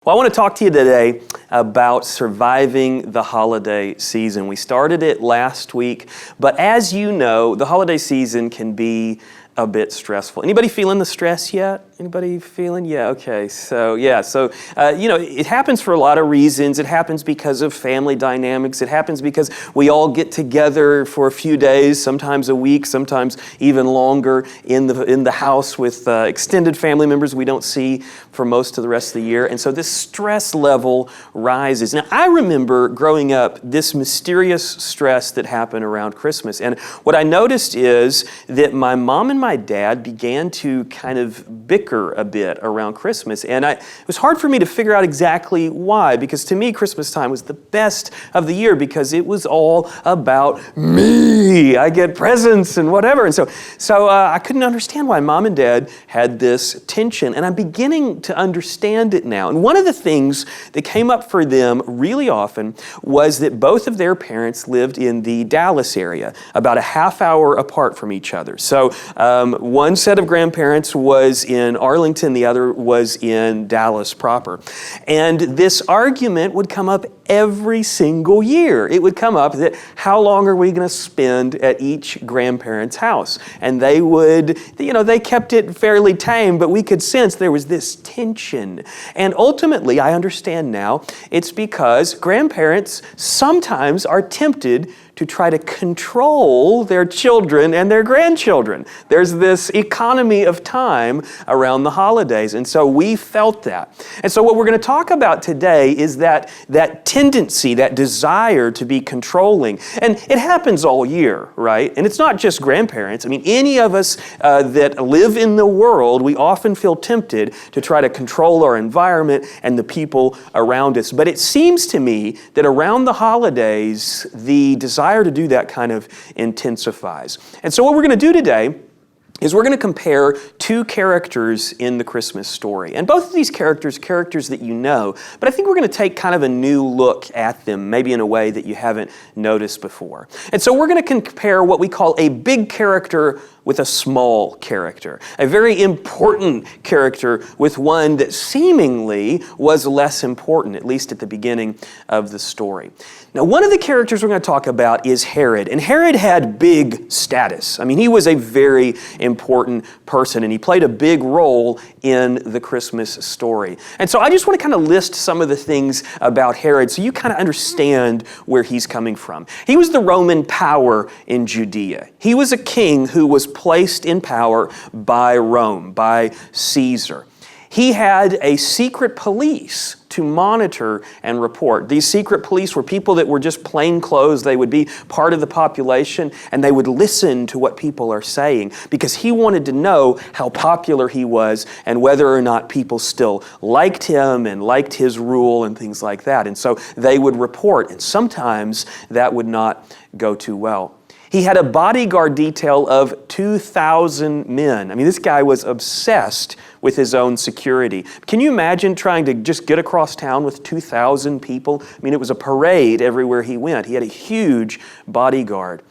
Well, I want to talk to you today about surviving the holiday season. We started it last week, but as you know, the holiday season can be a bit stressful. Anybody feeling the stress yet? Anybody feeling? Yeah, okay. So it happens for a lot of reasons. It happens because of family dynamics. It happens because we all get together for a few days, sometimes a week, sometimes even longer in the house with extended family members we don't see for most of the rest of the year. And so this stress level rises. Now, I remember growing up this mysterious stress that happened around Christmas. And what I noticed is that my mom and my dad began to kind of bicker a bit around Christmas. And it was hard for me to figure out exactly why, because to me, Christmas time was the best of the year because it was all about me. I get presents and whatever. And so I couldn't understand why mom and dad had this tension. And I'm beginning to understand it now. And one of the things that came up for them really often was that both of their parents lived in the Dallas area, about a half hour apart from each other. So one set of grandparents was in Arlington, the other was in Dallas proper. And this argument would come up every single year. It would come up that how long are we going to spend at each grandparent's house? And they would, they kept it fairly tame, but we could sense there was this tension. And ultimately, I understand now, it's because grandparents sometimes are tempted to try to control their children and their grandchildren. There's this economy of time around the holidays, and so we felt that. And so what we're going to talk about today is that tendency, that desire to be controlling. And it happens all year, right? And it's not just grandparents. I mean, any of us that live in the world, we often feel tempted to try to control our environment and the people around us. But it seems to me that around the holidays, the desire to do that kind of intensifies. And so what we're going to do today is we're going to compare two characters in the Christmas story. And both of these characters that you know, but I think we're going to take kind of a new look at them, maybe in a way that you haven't noticed before. And so we're going to compare what we call a big character with a small character, a very important character with one that seemingly was less important, at least at the beginning of the story. Now, one of the characters we're going to talk about is Herod, and Herod had big status. I mean, he was a very important person, and he played a big role in the Christmas story. And so I just want to kind of list some of the things about Herod so you kind of understand where he's coming from. He was the Roman power in Judea. He was a king who was placed in power by Rome, by Caesar. He had a secret police to monitor and report. These secret police were people that were just plain clothes. They would be part of the population, and they would listen to what people are saying because he wanted to know how popular he was and whether or not people still liked him and liked his rule and things like that. And so they would report, and sometimes that would not go too well. He had a bodyguard detail of 2,000 men. I mean, this guy was obsessed with his own security. Can you imagine trying to just get across town with 2,000 people? I mean, it was a parade everywhere he went. He had a huge bodyguard.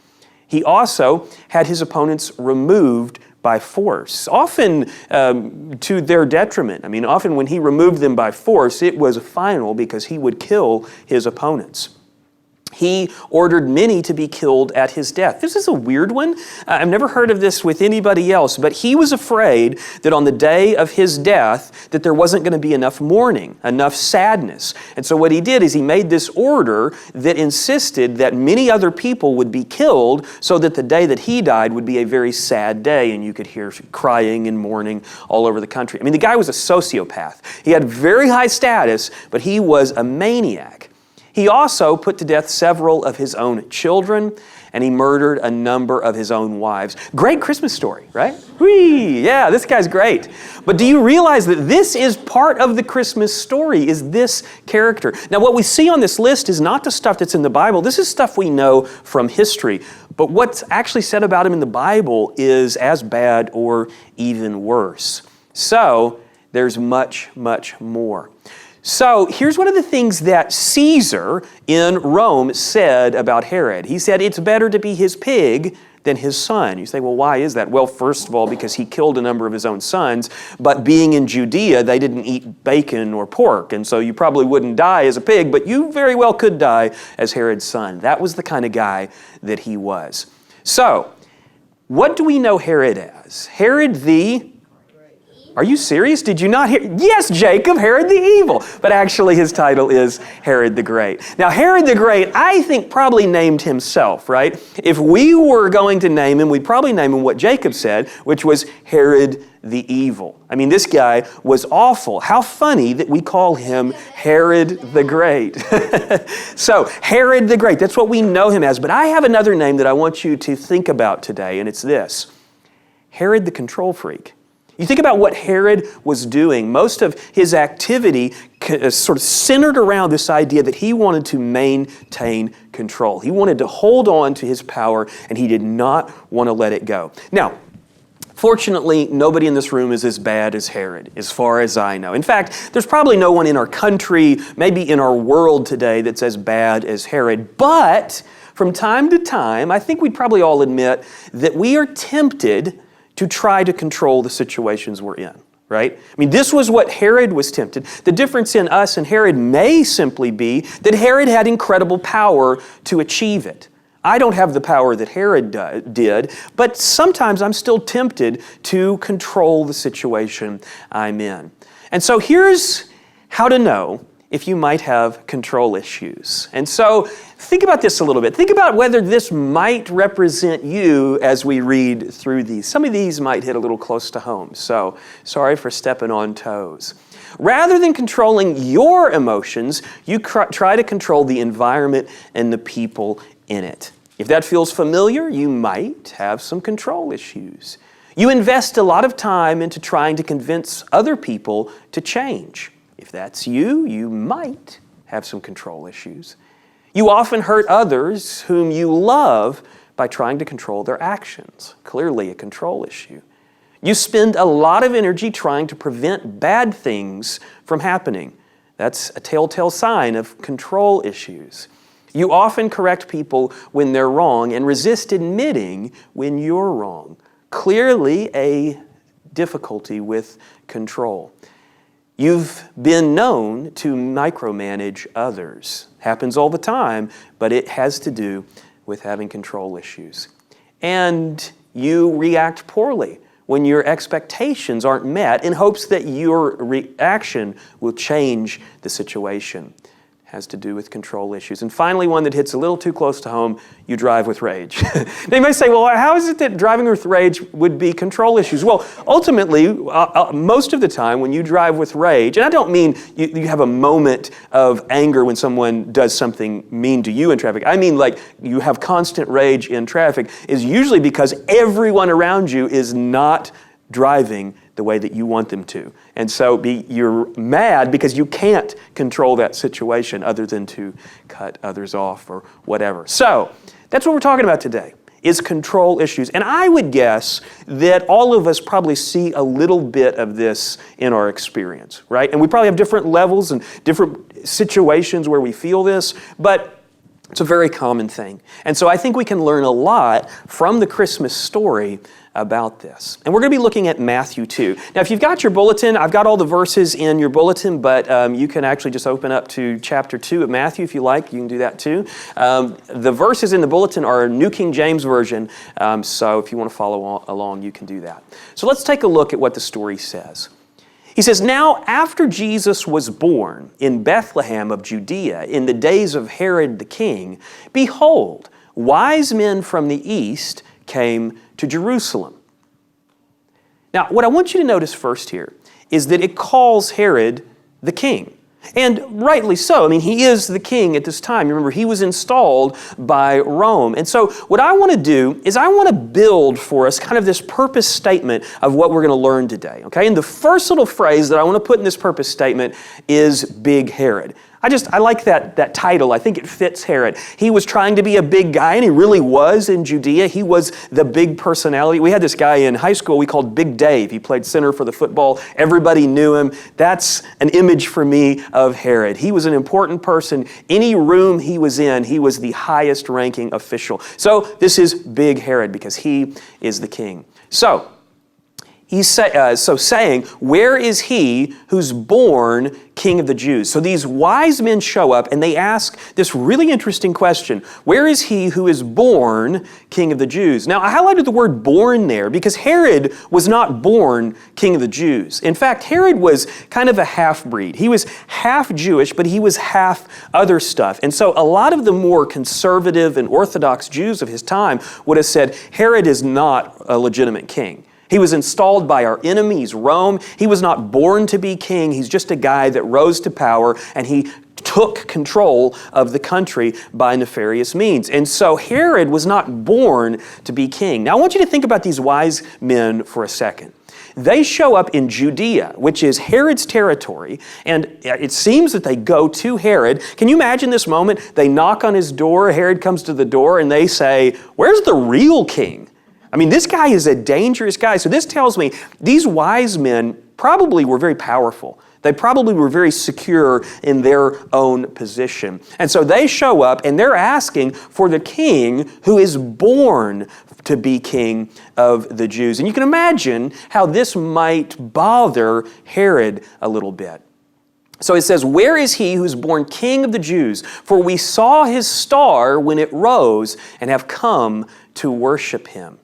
He also had his opponents removed by force, often to their detriment. I mean, often when he removed them by force, it was final because he would kill his opponents. He ordered many to be killed at his death. This is a weird one. I've never heard of this with anybody else, but he was afraid that on the day of his death that there wasn't going to be enough mourning, enough sadness. And so what he did is he made this order that insisted that many other people would be killed so that the day that he died would be a very sad day, and you could hear crying and mourning all over the country. I mean, the guy was a sociopath. He had very high status, but he was a maniac. He also put to death several of his own children, and he murdered a number of his own wives. Great Christmas story, right? Whee! Yeah, this guy's great. But do you realize that this is part of the Christmas story, is this character? Now, what we see on this list is not the stuff that's in the Bible. This is stuff we know from history. But what's actually said about him in the Bible is as bad or even worse. So, there's much, much more. So here's one of the things that Caesar in Rome said about Herod. He said, it's better to be his pig than his son. You say, well, why is that? Well, first of all, because he killed a number of his own sons, but being in Judea, they didn't eat bacon or pork, and so you probably wouldn't die as a pig, but you very well could die as Herod's son. That was the kind of guy that he was. So, what do we know Herod as? Herod the... Are you serious? Did you not hear? Yes, Jacob, Herod the Evil. But actually his title is Herod the Great. Now Herod the Great, I think, probably named himself, right? If we were going to name him, we'd probably name him what Jacob said, which was Herod the Evil. I mean, this guy was awful. How funny that we call him Herod the Great. So, Herod the Great, that's what we know him as. But I have another name that I want you to think about today, and it's this: Herod the Control Freak. You think about what Herod was doing. Most of his activity sort of centered around this idea that he wanted to maintain control. He wanted to hold on to his power, and he did not want to let it go. Now, fortunately, nobody in this room is as bad as Herod, as far as I know. In fact, there's probably no one in our country, maybe in our world today, that's as bad as Herod. But from time to time, I think we'd probably all admit that we are tempted to try to control the situations we're in, right? I mean, this was what Herod was tempted. The difference in us and Herod may simply be that Herod had incredible power to achieve it. I don't have the power that Herod did, but sometimes I'm still tempted to control the situation I'm in. And so here's how to know if you might have control issues. And so think about this a little bit. Think about whether this might represent you as we read through these. Some of these might hit a little close to home, so sorry for stepping on toes. Rather than controlling your emotions, you try to control the environment and the people in it. If that feels familiar, you might have some control issues. You invest a lot of time into trying to convince other people to change. If that's you, you might have some control issues. You often hurt others whom you love by trying to control their actions. Clearly a control issue. You spend a lot of energy trying to prevent bad things from happening. That's a telltale sign of control issues. You often correct people when they're wrong and resist admitting when you're wrong. Clearly a difficulty with control. You've been known to micromanage others. Happens all the time, but it has to do with having control issues. And you react poorly when your expectations aren't met in hopes that your reaction will change the situation. Has to do with control issues. And finally, one that hits a little too close to home, you drive with rage. They may say, well, how is it that driving with rage would be control issues? Well, ultimately, most of the time when you drive with rage, and I don't mean you have a moment of anger when someone does something mean to you in traffic. I mean like you have constant rage in traffic is usually because everyone around you is not driving the way that you want them to. And so you're mad because you can't control that situation other than to cut others off or whatever. So that's what we're talking about today, is control issues. And I would guess that all of us probably see a little bit of this in our experience, right? And we probably have different levels and different situations where we feel this, but it's a very common thing. And so I think we can learn a lot from the Christmas story about this. And we're going to be looking at Matthew 2. Now, if you've got your bulletin, I've got all the verses in your bulletin, but you can actually just open up to chapter 2 of Matthew if you like. You can do that too. The verses in the bulletin are New King James Version, so if you want to follow along, you can do that. So let's take a look at what the story says. He says, "Now after Jesus was born in Bethlehem of Judea in the days of Herod the king, behold, wise men from the east came to Jerusalem." Now, what I want you to notice first here is that it calls Herod the king. And rightly so. I mean, he is the king at this time. Remember, he was installed by Rome. And so what I want to do is I want to build for us kind of this purpose statement of what we're going to learn today. Okay? And the first little phrase that I want to put in this purpose statement is Big Herod. I like that title. I think it fits Herod. He was trying to be a big guy, and he really was in Judea. He was the big personality. We had this guy in high school we called Big Dave. He played center for the football. Everybody knew him. That's an image for me of Herod. He was an important person. Any room he was in, he was the highest ranking official. So this is Big Herod because he is the king. So saying, where is he who's born King of the Jews? So these wise men show up and they ask this really interesting question. Where is he who is born King of the Jews? Now, I highlighted the word born there because Herod was not born King of the Jews. In fact, Herod was kind of a half-breed. He was half Jewish, but he was half other stuff. And so a lot of the more conservative and Orthodox Jews of his time would have said, Herod is not a legitimate king. He was installed by our enemies, Rome. He was not born to be king. He's just a guy that rose to power, and he took control of the country by nefarious means. And so Herod was not born to be king. Now I want you to think about these wise men for a second. They show up in Judea, which is Herod's territory, and it seems that they go to Herod. Can you imagine this moment? They knock on his door, Herod comes to the door, and they say, "Where's the real king?" I mean, this guy is a dangerous guy. So this tells me these wise men probably were very powerful. They probably were very secure in their own position. And so they show up and they're asking for the king who is born to be king of the Jews. And you can imagine how this might bother Herod a little bit. So it says, where is he who's born King of the Jews? For we saw his star when it rose and have come to worship him.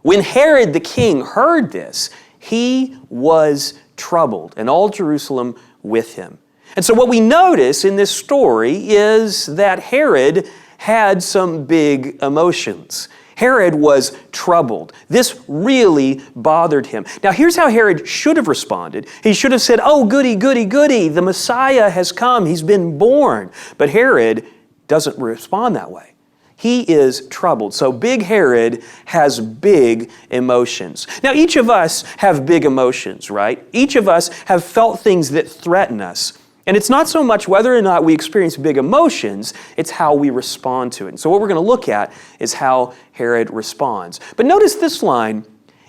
When Herod the king heard this, he was troubled, and all Jerusalem with him. And so what we notice in this story is that Herod had some big emotions. Herod was troubled. This really bothered him. Now here's how Herod should have responded. He should have said, "Oh, goody, goody, goody, the Messiah has come. He's been born." But Herod doesn't respond that way. He is troubled. So Big Herod has big emotions. Now each of us have big emotions, right? Each of us have felt things that threaten us. And it's not so much whether or not we experience big emotions, it's how we respond to it. And so what we're going to look at is how Herod responds. But notice this line,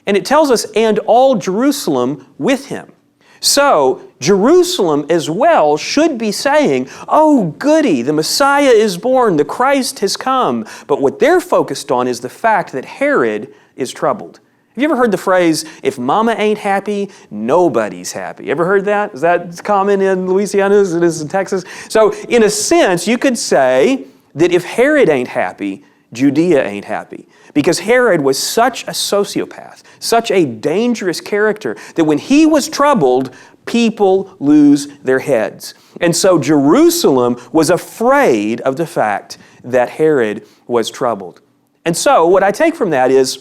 and it tells us, "and all Jerusalem with him." So Jerusalem as well should be saying, "Oh, goody, the Messiah is born, the Christ has come." But what they're focused on is the fact that Herod is troubled. Have you ever heard the phrase, "if mama ain't happy, nobody's happy"? Ever heard that? Is that common in Louisiana as it is in Texas? So in a sense, you could say that if Herod ain't happy, Judea ain't happy. Because Herod was such a sociopath, such a dangerous character, that when he was troubled, people lose their heads. And so Jerusalem was afraid of the fact that Herod was troubled. And so what I take from that is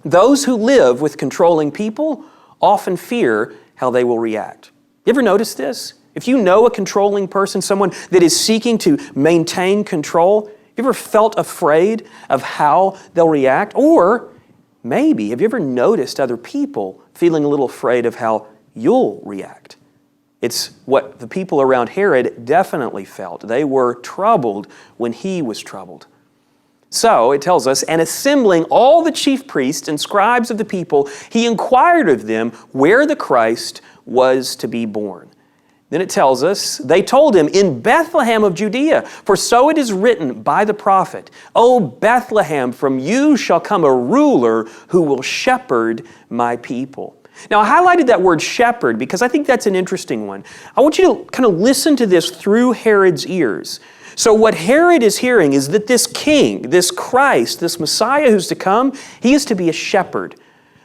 those who live with controlling people often fear how they will react. You ever notice this? If you know a controlling person, someone that is seeking to maintain control, you ever felt afraid of how they'll react? Or maybe, have you ever noticed other people feeling a little afraid of how you'll react? It's what the people around Herod definitely felt. They were troubled when he was troubled. So it tells us, "and assembling all the chief priests and scribes of the people, he inquired of them where the Christ was to be born." Then it tells us, they told him, "in Bethlehem of Judea, for so it is written by the prophet, O Bethlehem, from you shall come a ruler who will shepherd my people." Now, I highlighted that word shepherd because I think that's an interesting one. I want you to kind of listen to this through Herod's ears. So what Herod is hearing is that this king, this Christ, this Messiah who's to come, he is to be a shepherd.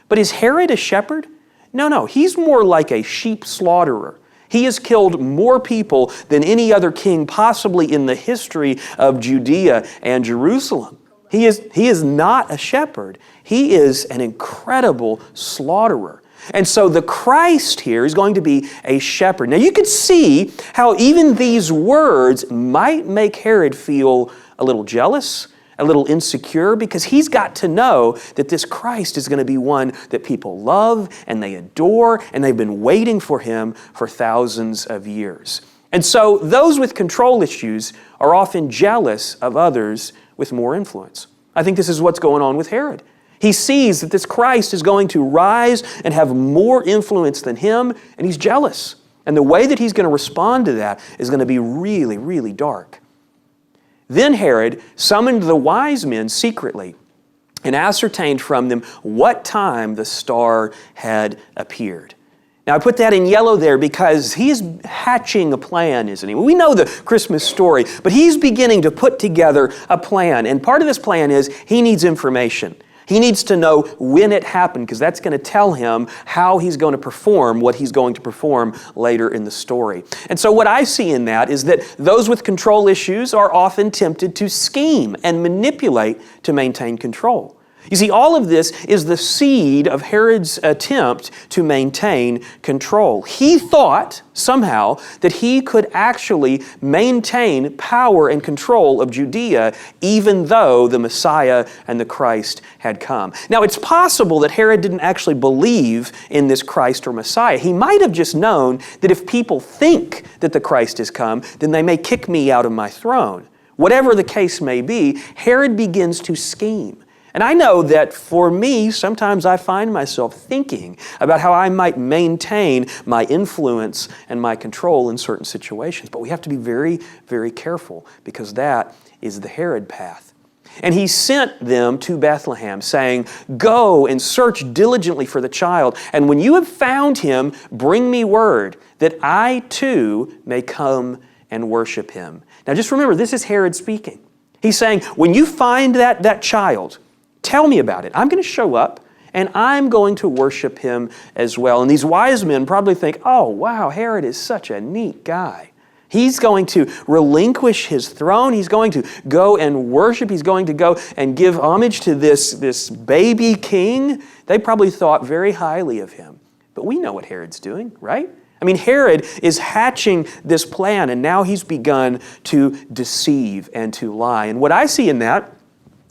But is Herod a shepherd? No, he's more like a sheep slaughterer. He has killed more people than any other king possibly in the history of Judea and Jerusalem. He is not a shepherd. He is an incredible slaughterer. And so the Christ here is going to be a shepherd. Now you could see how even these words might make Herod feel a little jealous, a little insecure, because he's got to know that this Christ is going to be one that people love and they adore, and they've been waiting for him for thousands of years. And so those with control issues are often jealous of others with more influence. I think this is what's going on with Herod. He sees that this Christ is going to rise and have more influence than him, and he's jealous. And the way that he's going to respond to that is going to be really, really dark. Then Herod summoned the wise men secretly and ascertained from them what time the star had appeared. Now, I put that in yellow there because he's hatching a plan, isn't he? We know the Christmas story, but he's beginning to put together a plan. And part of this plan is he needs information. He needs to know when it happened because that's going to tell him how he's going to perform what he's going to perform later in the story. And so what I see in that is that those with control issues are often tempted to scheme and manipulate to maintain control. You see, all of this is the seed of Herod's attempt to maintain control. He thought somehow that he could actually maintain power and control of Judea even though the Messiah and the Christ had come. Now, it's possible that Herod didn't actually believe in this Christ or Messiah. He might have just known that if people think that the Christ has come, then they may kick me out of my throne. Whatever the case may be, Herod begins to scheme. And I know that for me, sometimes I find myself thinking about how I might maintain my influence and my control in certain situations. But we have to be very, very careful because that is the Herod path. And he sent them to Bethlehem, saying, "Go and search diligently for the child, and when you have found him, bring me word, that I too may come and worship him." Now just remember, this is Herod speaking. He's saying, when you find that child, tell me about it. I'm going to show up and I'm going to worship him as well. And these wise men probably think, oh, wow, Herod is such a neat guy. He's going to relinquish his throne. He's going to go and worship. He's going to go and give homage to this baby king. They probably thought very highly of him. But we know what Herod's doing, right? I mean, Herod is hatching this plan, and now he's begun to deceive and to lie. And what I see in that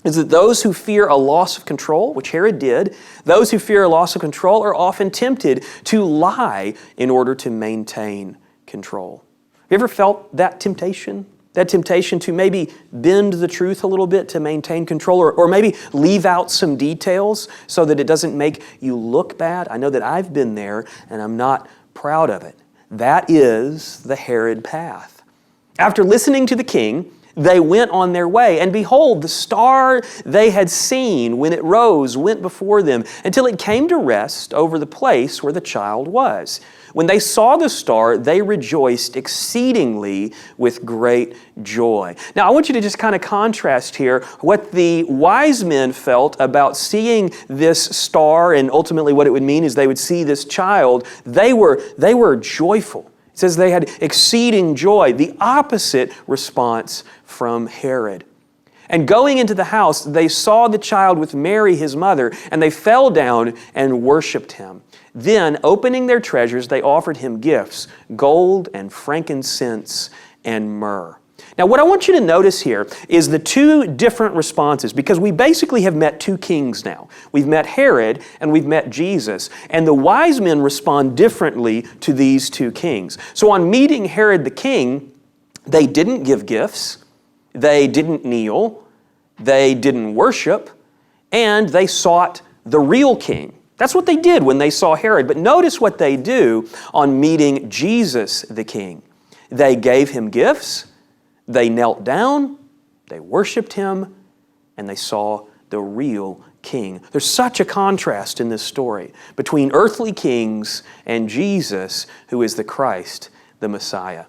is that those who fear a loss of control, which Herod did, those who fear a loss of control are often tempted to lie in order to maintain control. Have you ever felt that temptation? That temptation to maybe bend the truth a little bit to maintain control, or maybe leave out some details so that it doesn't make you look bad? I know that I've been there and I'm not proud of it. That is the Herod path. After listening to the king, they went on their way, and behold, the star they had seen when it rose went before them until it came to rest over the place where the child was. When they saw the star, they rejoiced exceedingly with great joy. Now, I want you to just kind of contrast here what the wise men felt about seeing this star, and ultimately what it would mean is they would see this child. They were joyful. It says they had exceeding joy, the opposite response from Herod. And going into the house, they saw the child with Mary, his mother, and they fell down and worshiped him. Then, opening their treasures, they offered him gifts, gold and frankincense and myrrh. Now, what I want you to notice here is the two different responses, because we basically have met two kings now. We've met Herod and we've met Jesus, and the wise men respond differently to these two kings. So on meeting Herod the king, they didn't give gifts, they didn't kneel, they didn't worship, and they sought the real king. That's what they did when they saw Herod. But notice what they do on meeting Jesus the king. They gave him gifts, they knelt down, they worshiped him, and they saw the real king. There's such a contrast in this story between earthly kings and Jesus, who is the Christ, the Messiah.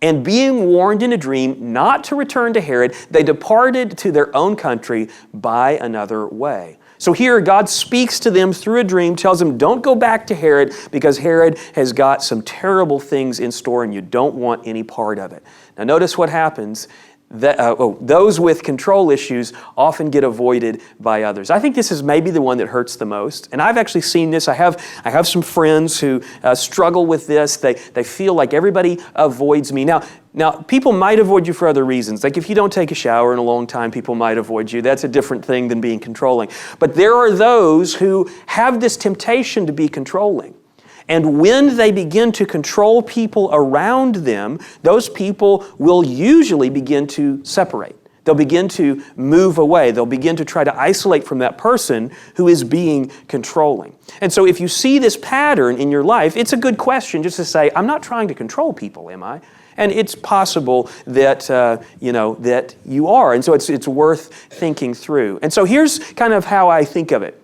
And being warned in a dream not to return to Herod, they departed to their own country by another way. So here God speaks to them through a dream, tells them, don't go back to Herod because Herod has got some terrible things in store and you don't want any part of it. Now notice what happens. Those with control issues often get avoided by others. I think this is maybe the one that hurts the most. And I've actually seen this. I have some friends who struggle with this. They feel like everybody avoids me. Now, people might avoid you for other reasons. Like if you don't take a shower in a long time, people might avoid you. That's a different thing than being controlling. But there are those who have this temptation to be controlling. And when they begin to control people around them, those people will usually begin to separate. They'll begin to move away. They'll begin to try to isolate from that person who is being controlling. And so if you see this pattern in your life, it's a good question just to say, I'm not trying to control people, am I? And it's possible that, that you are. And so it's worth thinking through. And so here's kind of how I think of it.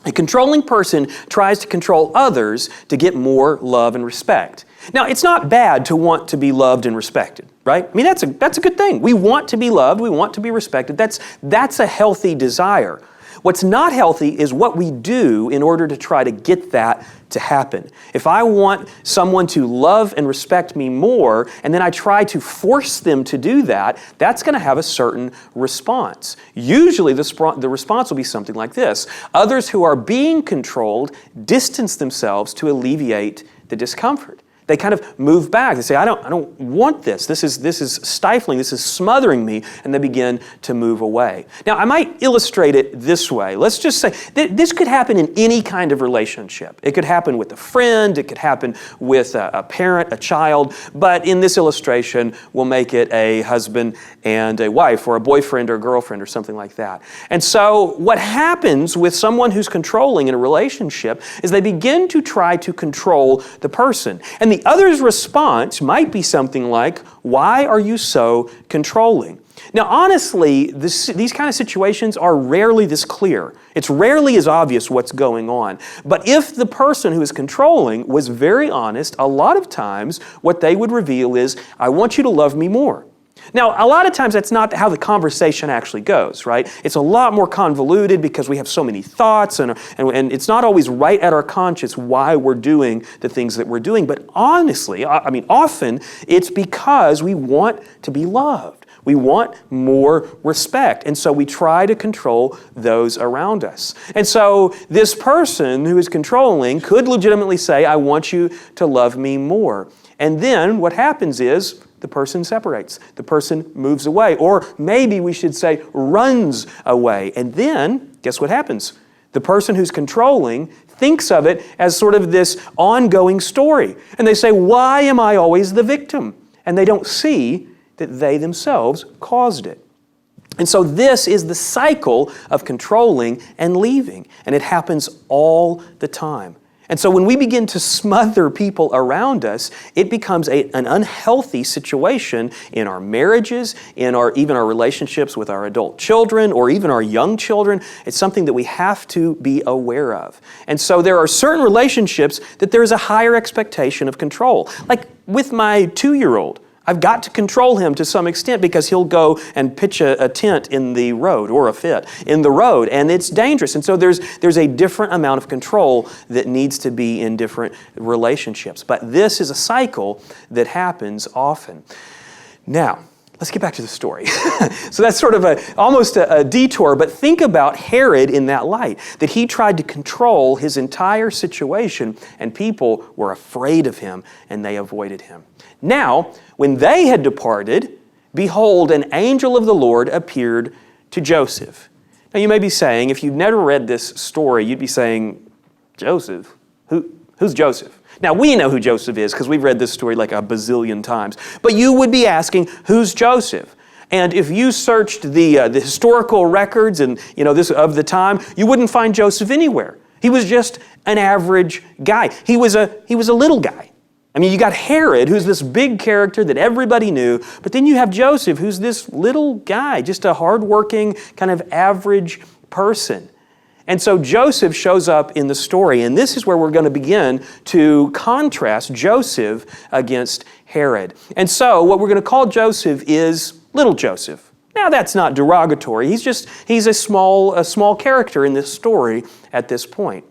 A controlling person tries to control others to get more love and respect. Now, it's not bad to want to be loved and respected, right? I mean, that's a good thing. We want to be loved. We want to be respected. That's a healthy desire. What's not healthy is what we do in order to try to get that to happen. If I want someone to love and respect me more, and then I try to force them to do that, that's going to have a certain response. Usually the response will be something like this. Others who are being controlled distance themselves to alleviate the discomfort. They kind of move back. They say, I don't want this. This is stifling. This is smothering me. And they begin to move away. Now, I might illustrate it this way. Let's just say this could happen in any kind of relationship. It could happen with a friend. It could happen with a parent, a child. But in this illustration, we'll make it a husband and a wife, or a boyfriend or a girlfriend, or something like that. And so what happens with someone who's controlling in a relationship is they begin to try to control the person. And the other's response might be something like, why are you so controlling? Now, honestly, these kind of situations are rarely this clear. It's rarely as obvious what's going on. But if the person who is controlling was very honest, a lot of times what they would reveal is, I want you to love me more. Now, a lot of times that's not how the conversation actually goes, right? It's a lot more convoluted because we have so many thoughts and it's not always right at our conscience why we're doing the things that we're doing. But honestly, often it's because we want to be loved. We want more respect. And so we try to control those around us. And so this person who is controlling could legitimately say, I want you to love me more. And then what happens is, the person separates. The person moves away. Or maybe we should say runs away. And then, guess what happens? The person who's controlling thinks of it as sort of this ongoing story. And they say, why am I always the victim? And they don't see that they themselves caused it. And so this is the cycle of controlling and leaving. And it happens all the time. And so when we begin to smother people around us, it becomes an unhealthy situation in our marriages, in even our relationships with our adult children, or even our young children. It's something that we have to be aware of. And so there are certain relationships that there is a higher expectation of control. Like with my 2-year-old. I've got to control him to some extent because he'll go and pitch a tent in the road, or a fit in the road, and it's dangerous. And so there's a different amount of control that needs to be in different relationships. But this is a cycle that happens often. Now, let's get back to the story. So that's sort of almost a detour, but think about Herod in that light, that he tried to control his entire situation, and people were afraid of him, and they avoided him. Now, when they had departed, behold, an angel of the Lord appeared to Joseph. Now, you may be saying, if you've never read this story, you'd be saying, Joseph? Who's Joseph? Now, we know who Joseph is because we've read this story like a bazillion times. But you would be asking, who's Joseph? And if you searched the historical records and this of the time, you wouldn't find Joseph anywhere. He was just an average guy. He was a little guy. I mean, you got Herod, who's this big character that everybody knew, but then you have Joseph, who's this little guy, just a hardworking, kind of average person. And so Joseph shows up in the story, and this is where we're going to begin to contrast Joseph against Herod. And so what we're going to call Joseph is little Joseph. Now, that's not derogatory. He's a small character in this story at this point.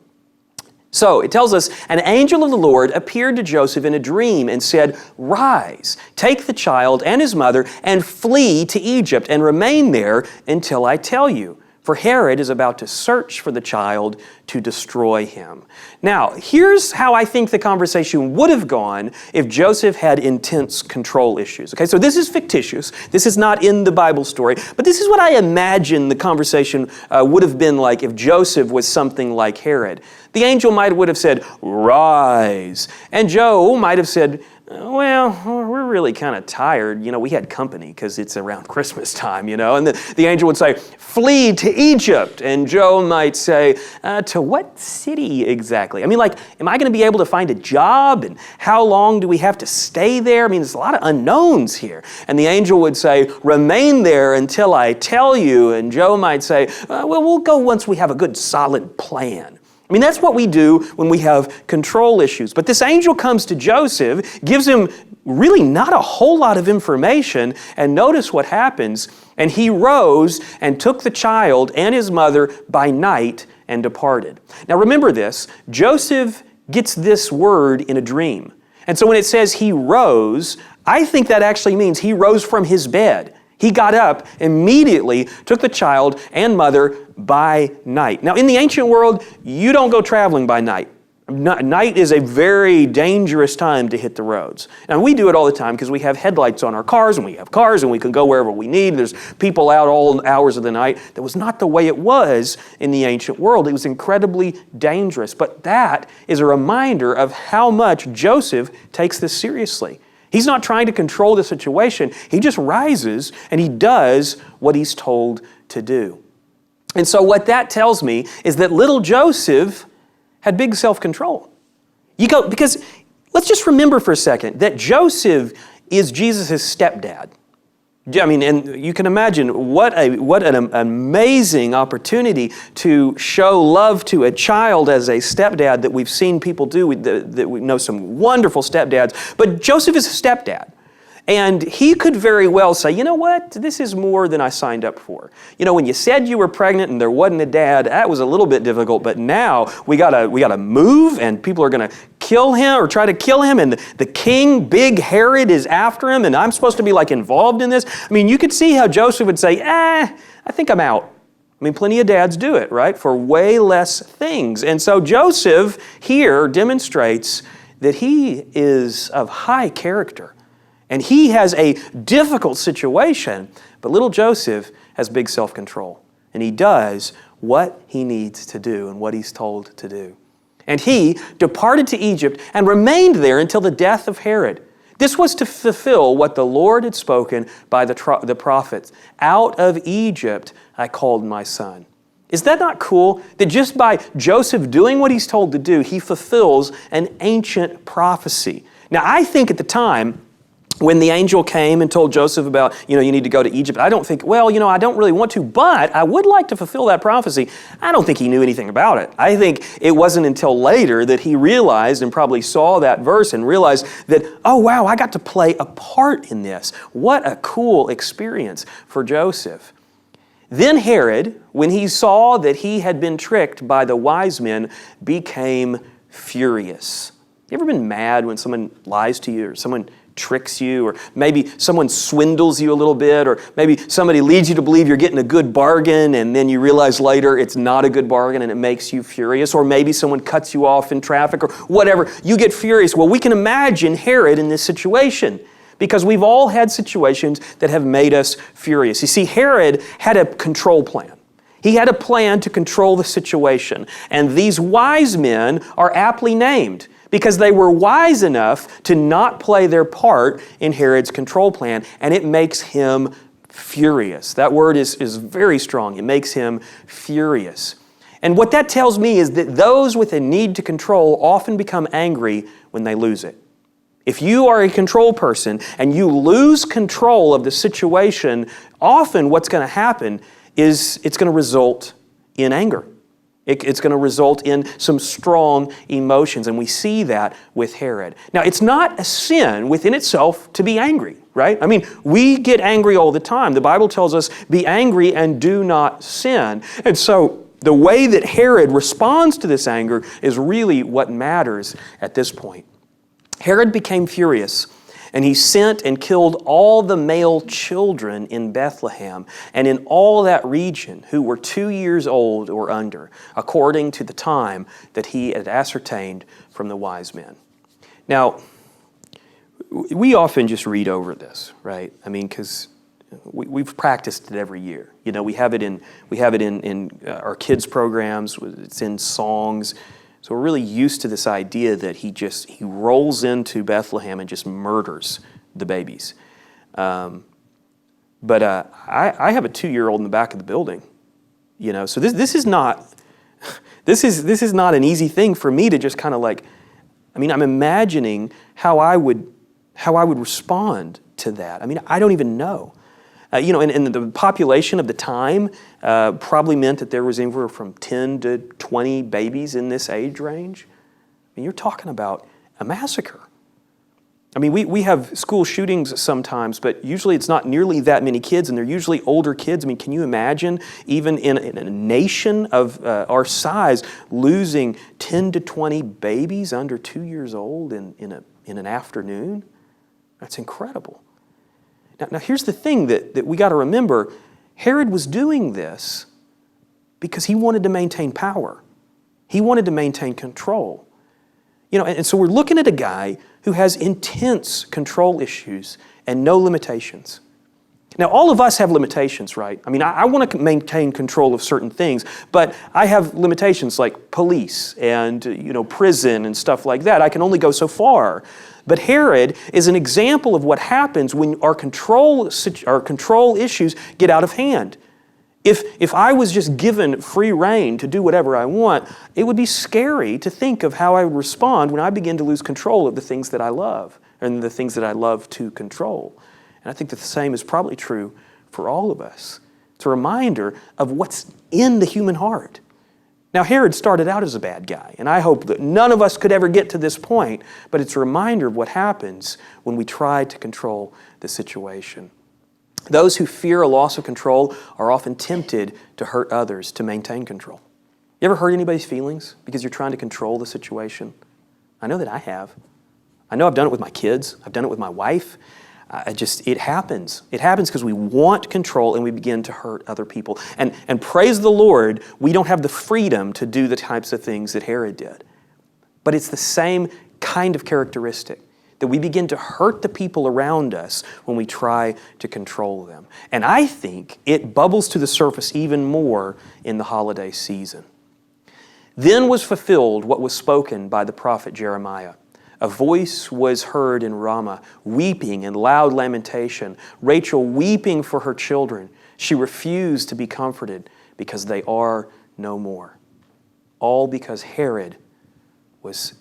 So it tells us, an angel of the Lord appeared to Joseph in a dream and said, rise, take the child and his mother and flee to Egypt and remain there until I tell you. For Herod is about to search for the child to destroy him. Now, here's how I think the conversation would have gone if Joseph had intense control issues. Okay, so this is fictitious. This is not in the Bible story. But this is what I imagine the conversation would have been like if Joseph was something like Herod. The angel would have said, "Rise." And Joe might have said, "Well, we're really kind of tired. We had company because it's around Christmas time, And the angel would say, "Flee to Egypt." And Joe might say, "To what city exactly? Am I going to be able to find a job? And how long do we have to stay there? There's a lot of unknowns here." And the angel would say, "Remain there until I tell you." And Joe might say, "Well, we'll go once we have a good solid plan." That's what we do when we have control issues. But this angel comes to Joseph, gives him really not a whole lot of information, and notice what happens. "And he rose and took the child and his mother by night and departed." Now remember this, Joseph gets this word in a dream. And so when it says he rose, I think that actually means he rose from his bed. He got up immediately, took the child and mother by night. Now, in the ancient world, you don't go traveling by night. Night is a very dangerous time to hit the roads. And we do it all the time because we have headlights on our cars, and we have cars, and we can go wherever we need. There's people out all hours of the night. That was not the way it was in the ancient world. It was incredibly dangerous. But that is a reminder of how much Joseph takes this seriously. He's not trying to control the situation. He just rises and he does what he's told to do. And so what that tells me is that little Joseph had big self-control. Because let's just remember for a second that Joseph is Jesus' stepdad. And you can imagine what an amazing opportunity to show love to a child as a stepdad that we've seen people do, that we know some wonderful stepdads. But Joseph is a stepdad. And he could very well say, "You know what? This is more than I signed up for. When you said you were pregnant and there wasn't a dad, that was a little bit difficult, but now we gotta move, and people are gonna kill him or try to kill him, and the king, big Herod, is after him, and I'm supposed to be involved in this." You could see how Joseph would say, I think I'm out. Plenty of dads do it, right? For way less things. And so Joseph here demonstrates that he is of high character. And he has a difficult situation, but little Joseph has big self-control. And he does what he needs to do and what he's told to do. And he departed to Egypt and remained there until the death of Herod. This was to fulfill what the Lord had spoken by the prophets. "Out of Egypt I called my son." Is that not cool? That just by Joseph doing what he's told to do, he fulfills an ancient prophecy. Now, I think at the time, when the angel came and told Joseph about, you need to go to Egypt, I don't think, I don't really want to, but I would like to fulfill that prophecy. I don't think he knew anything about it. I think it wasn't until later that he realized and probably saw that verse and realized that, oh wow, I got to play a part in this. What a cool experience for Joseph. Then Herod, when he saw that he had been tricked by the wise men, became furious. You ever been mad when someone lies to you or someone tricks you, or maybe someone swindles you a little bit, or maybe somebody leads you to believe you're getting a good bargain and then you realize later it's not a good bargain and it makes you furious, or maybe someone cuts you off in traffic or whatever, you get furious. Well, we can imagine Herod in this situation because we've all had situations that have made us furious. You see, Herod had a control plan. He had a plan to control the situation, and these wise men are aptly named because they were wise enough to not play their part in Herod's control plan, and it makes him furious. That word is very strong. It makes him furious. And what that tells me is that those with a need to control often become angry when they lose it. If you are a control person and you lose control of the situation, often what's going to happen is it's going to result in anger. It's going to result in some strong emotions, and we see that with Herod. Now, it's not a sin within itself to be angry, right? We get angry all the time. The Bible tells us, be angry and do not sin. And so the way that Herod responds to this anger is really what matters at this point. Herod became furious, And he sent and killed all the male children in Bethlehem and in all that region who were 2 years old or under, according to the time that he had ascertained from the wise men. Now, we often just read over this, right? I mean, because we've practiced it every year. You know, we have it in our kids' programs. It's in songs. So we're really used to this idea that he rolls into Bethlehem and just murders the babies. But I have a 2-year-old in the back of the building, you know. So this is not an easy thing for me to just kind of like. I mean, I'm imagining how I would respond to that. I mean, I don't even know. You know, and the population of the time probably meant that there was anywhere from 10 to 20 babies in this age range. I mean, you're talking about a massacre. I mean, we have school shootings sometimes, but usually it's not nearly that many kids, and they're usually older kids. I mean, can you imagine, even in a nation of our size, losing 10 to 20 babies under 2 years old in an afternoon? That's incredible. Now here's the thing that we got to remember. Herod was doing this because he wanted to maintain power. He wanted to maintain control. You know, and so we're looking at a guy who has intense control issues and no limitations. Now, all of us have limitations, right? I mean, I want to maintain control of certain things, but I have limitations like police and, you know, prison and stuff like that. I can only go so far. But Herod is an example of what happens when our control issues get out of hand. If I was just given free rein to do whatever I want, it would be scary to think of how I would respond when I begin to lose control of the things that I love and the things that I love to control. And I think that the same is probably true for all of us. It's a reminder of what's in the human heart. Now, Herod started out as a bad guy, and I hope that none of us could ever get to this point, but it's a reminder of what happens when we try to control the situation. Those who fear a loss of control are often tempted to hurt others to maintain control. You ever hurt anybody's feelings because you're trying to control the situation? I know that I have. I know I've done it with my kids. I've done it with my wife. It happens. It happens because we want control and we begin to hurt other people. And praise the Lord, we don't have the freedom to do the types of things that Herod did. But it's the same kind of characteristic, that we begin to hurt the people around us when we try to control them. And I think it bubbles to the surface even more in the holiday season. Then was fulfilled what was spoken by the prophet Jeremiah. A voice was heard in Ramah, weeping and loud lamentation, Rachel weeping for her children. She refused to be comforted because they are no more. All because Herod was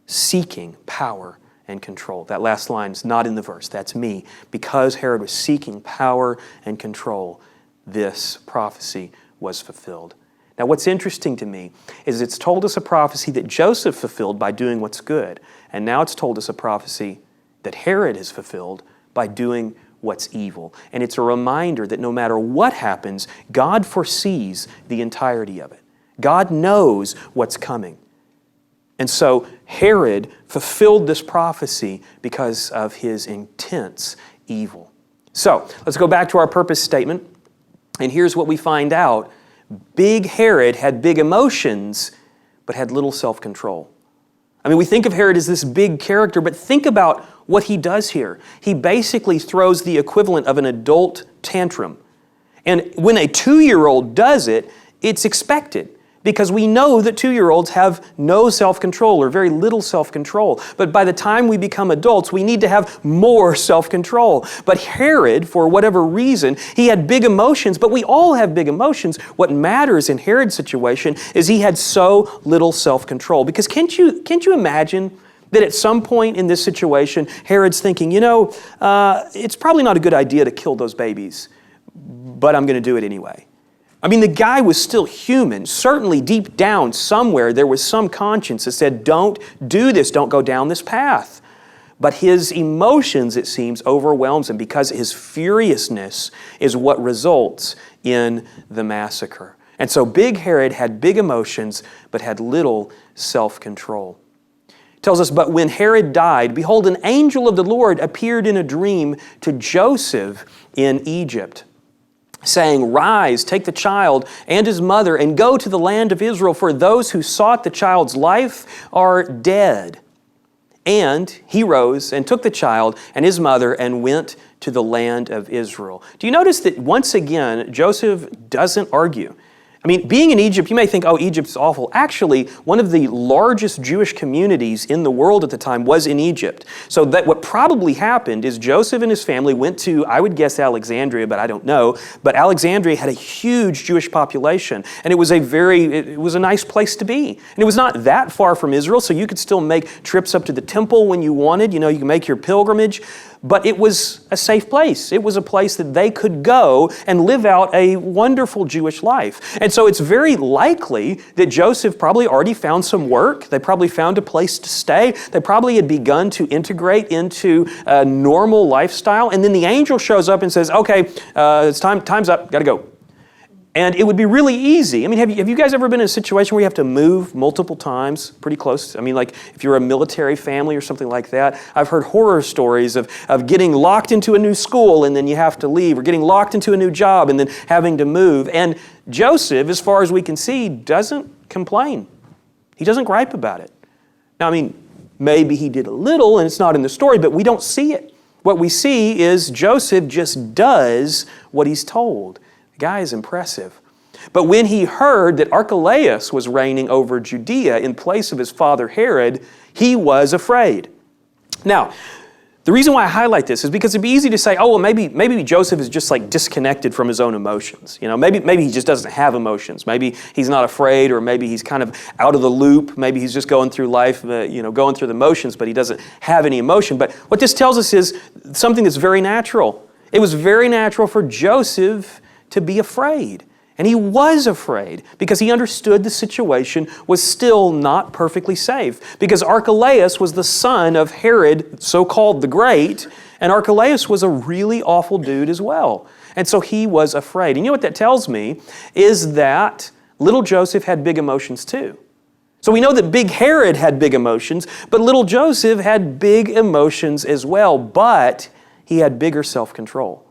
seeking power and control. That last line is not in the verse. That's me. Because Herod was seeking power and control, this prophecy was fulfilled. Now, what's interesting to me is it's told us a prophecy that Joseph fulfilled by doing what's good. And now it's told us a prophecy that Herod has fulfilled by doing what's evil. And it's a reminder that no matter what happens, God foresees the entirety of it. God knows what's coming. And so Herod fulfilled this prophecy because of his intense evil. So let's go back to our purpose statement. And here's what we find out. Big Herod had big emotions, but had little self-control. I mean, we think of Herod as this big character, but think about what he does here. He basically throws the equivalent of an adult tantrum. And when a 2-year-old does it, it's expected, because we know that 2-year-olds have no self-control or very little self-control. But by the time we become adults, we need to have more self-control. But Herod, for whatever reason, he had big emotions, but we all have big emotions. What matters in Herod's situation is he had so little self-control. Because can't you imagine that at some point in this situation, Herod's thinking, it's probably not a good idea to kill those babies, but I'm going to do it anyway. I mean, the guy was still human. Certainly deep down somewhere there was some conscience that said, don't do this, don't go down this path. But his emotions, it seems, overwhelms him because his furiousness is what results in the massacre. And so Big Herod had big emotions but had little self-control. tells us, "But when Herod died, behold, an angel of the Lord appeared in a dream to Joseph in Egypt, saying, 'Rise, take the child and his mother, and go to the land of Israel, for those who sought the child's life are dead.' And he rose and took the child and his mother and went to the land of Israel." Do you notice that once again, Joseph doesn't argue? I mean, being in Egypt, you may think, oh, Egypt's awful. Actually, one of the largest Jewish communities in the world at the time was in Egypt. So that what probably happened is Joseph and his family went to, I would guess, Alexandria, but I don't know. But Alexandria had a huge Jewish population, and it was a nice place to be. And it was not that far from Israel, so you could still make trips up to the temple when you wanted. You can make your pilgrimage. But it was a safe place. It was a place that they could go and live out a wonderful Jewish life. And so it's very likely that Joseph probably already found some work. They probably found a place to stay. They probably had begun to integrate into a normal lifestyle. And then the angel shows up and says, "Okay, it's time's up, gotta go." And it would be really easy. I mean, have you guys ever been in a situation where you have to move multiple times, pretty close? I mean, like if you're a military family or something like that. I've heard horror stories of getting locked into a new school and then you have to leave, or getting locked into a new job and then having to move. And Joseph, as far as we can see, doesn't complain. He doesn't gripe about it. Now, I mean, maybe he did a little and it's not in the story, but we don't see it. What we see is Joseph just does what he's told. The guy is impressive. But when he heard that Archelaus was reigning over Judea in place of his father Herod, he was afraid. Now, the reason why I highlight this is because it'd be easy to say, oh, well, maybe Joseph is just like disconnected from his own emotions. Maybe he just doesn't have emotions. Maybe he's not afraid, or maybe he's kind of out of the loop. Maybe he's just going through life, going through the motions, but he doesn't have any emotion. But what this tells us is something that's very natural. It was very natural for Joseph to be afraid. And he was afraid because he understood the situation was still not perfectly safe. Because Archelaus was the son of Herod, so-called the Great, and Archelaus was a really awful dude as well. And so he was afraid. And you know what that tells me is that little Joseph had big emotions too. So we know that big Herod had big emotions, but little Joseph had big emotions as well, but he had bigger self-control.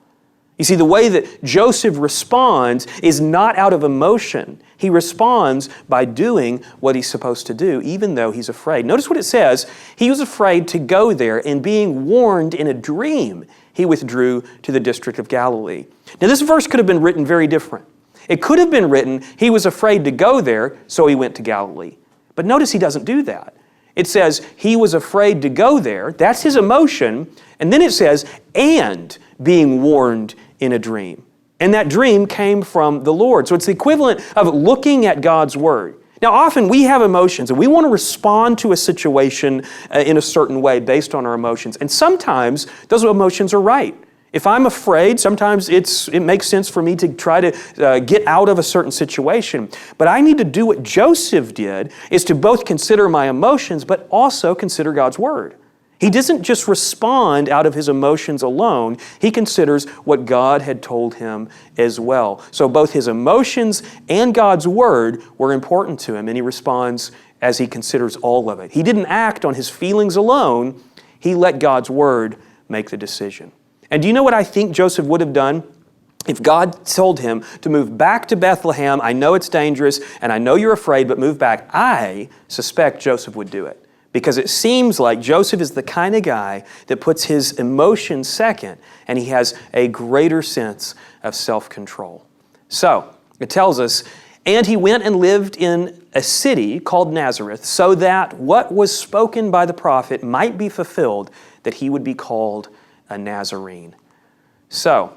You see, the way that Joseph responds is not out of emotion. He responds by doing what he's supposed to do, even though he's afraid. Notice what it says. He was afraid to go there, and being warned in a dream, he withdrew to the district of Galilee. Now, this verse could have been written very different. It could have been written, he was afraid to go there, so he went to Galilee. But notice he doesn't do that. It says he was afraid to go there. That's his emotion. And then it says, and being warned in a dream. And that dream came from the Lord. So it's the equivalent of looking at God's Word. Now, often we have emotions and we want to respond to a situation in a certain way based on our emotions. And sometimes those emotions are right. If I'm afraid, sometimes it makes sense for me to try to get out of a certain situation. But I need to do what Joseph did, is to both consider my emotions, but also consider God's Word. He doesn't just respond out of his emotions alone. He considers what God had told him as well. So both his emotions and God's Word were important to him, and he responds as he considers all of it. He didn't act on his feelings alone. He let God's Word make the decision. And do you know what I think Joseph would have done? If God told him to move back to Bethlehem, I know it's dangerous, and I know you're afraid, but move back, I suspect Joseph would do it. Because it seems like Joseph is the kind of guy that puts his emotions second, and he has a greater sense of self-control. So, it tells us, and he went and lived in a city called Nazareth, so that what was spoken by the prophet might be fulfilled, that he would be called a Nazarene. So,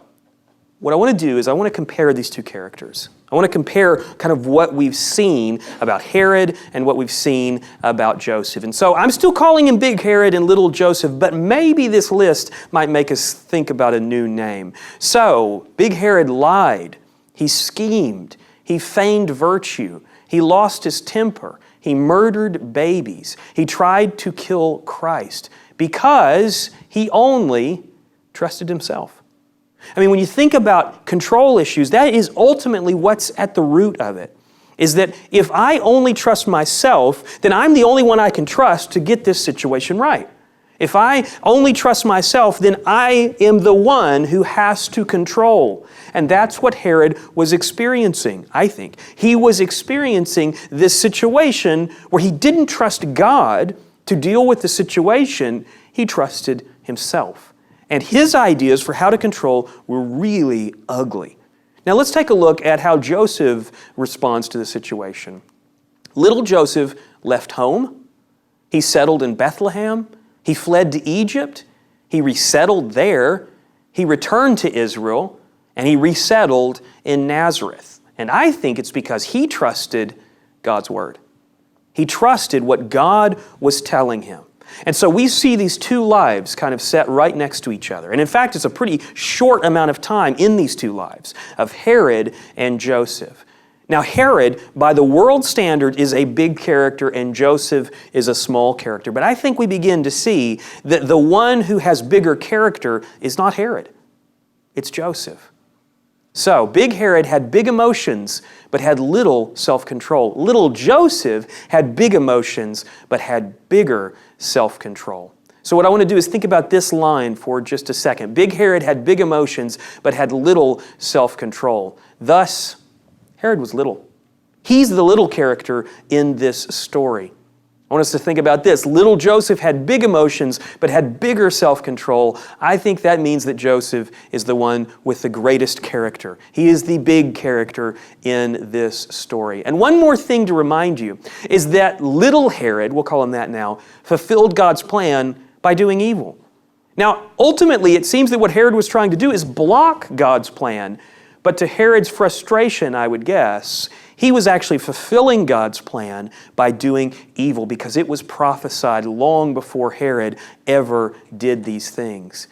what I want to do is I want to compare these two characters. I want to compare kind of what we've seen about Herod and what we've seen about Joseph. And so I'm still calling him Big Herod and Little Joseph, but maybe this list might make us think about a new name. So, Big Herod lied. He schemed. He feigned virtue. He lost his temper. He murdered babies. He tried to kill Christ because he only trusted himself. I mean, when you think about control issues, that is ultimately what's at the root of it. is that if I only trust myself, then I'm the only one I can trust to get this situation right. If I only trust myself, then I am the one who has to control. And that's what Herod was experiencing, I think. He was experiencing this situation where he didn't trust God to deal with the situation. He trusted himself. And his ideas for how to control were really ugly. Now let's take a look at how Joseph responds to the situation. Little Joseph left home. He settled in Bethlehem. He fled to Egypt. He resettled there. He returned to Israel, and he resettled in Nazareth. And I think it's because he trusted God's word. He trusted what God was telling him. And so we see these two lives kind of set right next to each other. And in fact, it's a pretty short amount of time in these two lives of Herod and Joseph. Now, Herod, by the world standard, is a big character and Joseph is a small character. But I think we begin to see that the one who has bigger character is not Herod. It's Joseph. So, big Herod had big emotions, but had little self-control. Little Joseph had big emotions, but had bigger self-control. So what I want to do is think about this line for just a second. Big Herod had big emotions, but had little self-control. Thus, Herod was little. He's the little character in this story. I want us to think about this. Little Joseph had big emotions, but had bigger self-control. I think that means that Joseph is the one with the greatest character. He is the big character in this story. And one more thing to remind you is that little Herod, we'll call him that now, fulfilled God's plan by doing evil. Now, ultimately, it seems that what Herod was trying to do is block God's plan. But to Herod's frustration, I would guess, he was actually fulfilling God's plan by doing evil because it was prophesied long before Herod ever did these things.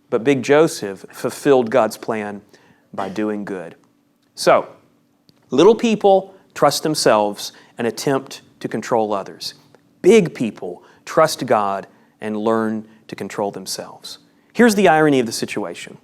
But big Joseph fulfilled God's plan by doing good. So, little people trust themselves and attempt to control others. Big people trust God and learn to control themselves. Here's the irony of the situation,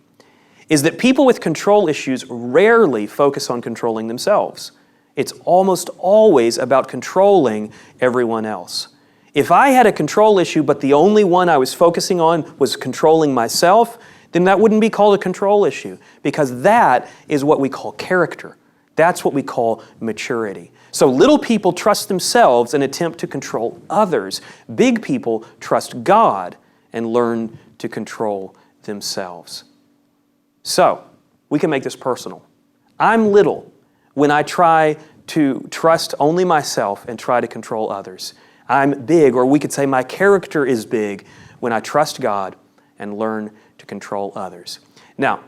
is that people with control issues rarely focus on controlling themselves. It's almost always about controlling everyone else. If I had a control issue, but the only one I was focusing on was controlling myself, then that wouldn't be called a control issue, because that is what we call character. That's what we call maturity. So little people trust themselves and attempt to control others. Big people trust God and learn to control themselves. So, we can make this personal. I'm little when I try to trust only myself and try to control others. I'm big, or we could say my character is big, when I trust God and learn to control others. Now,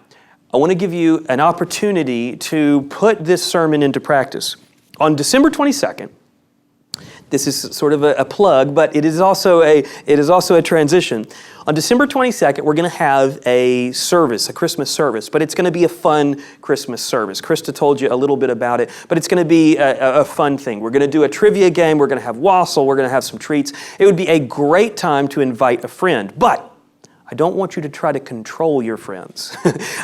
I want to give you an opportunity to put this sermon into practice. On December 22nd, this is sort of a plug, but it is also a transition. On December 22nd, we're going to have a service, a Christmas service, but it's going to be a fun Christmas service. Krista told you a little bit about it, but it's going to be a fun thing. We're going to do a trivia game. We're going to have wassail. We're going to have some treats. It would be a great time to invite a friend, but I don't want you to try to control your friends.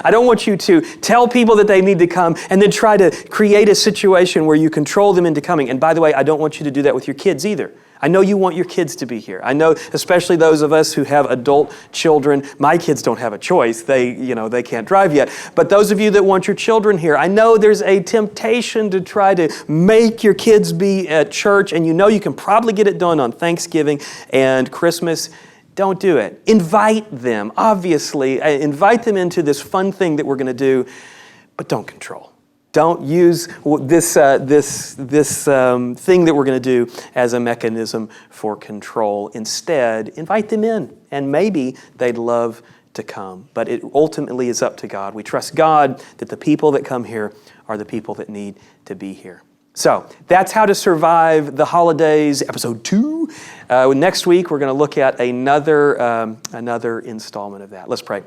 I don't want you to tell people that they need to come and then try to create a situation where you control them into coming. And by the way, I don't want you to do that with your kids either. I know you want your kids to be here. I know, especially those of us who have adult children, my kids don't have a choice. They can't drive yet. But those of you that want your children here, I know there's a temptation to try to make your kids be at church, and you know you can probably get it done on Thanksgiving and Christmas. Don't do it. Invite them, obviously. Invite them into this fun thing that we're going to do, but don't control. Don't use this thing that we're going to do as a mechanism for control. Instead, invite them in, and maybe they'd love to come. But it ultimately is up to God. We trust God that the people that come here are the people that need to be here. So that's how to survive the holidays, episode 2. Next week, we're going to look at another installment of that. Let's pray.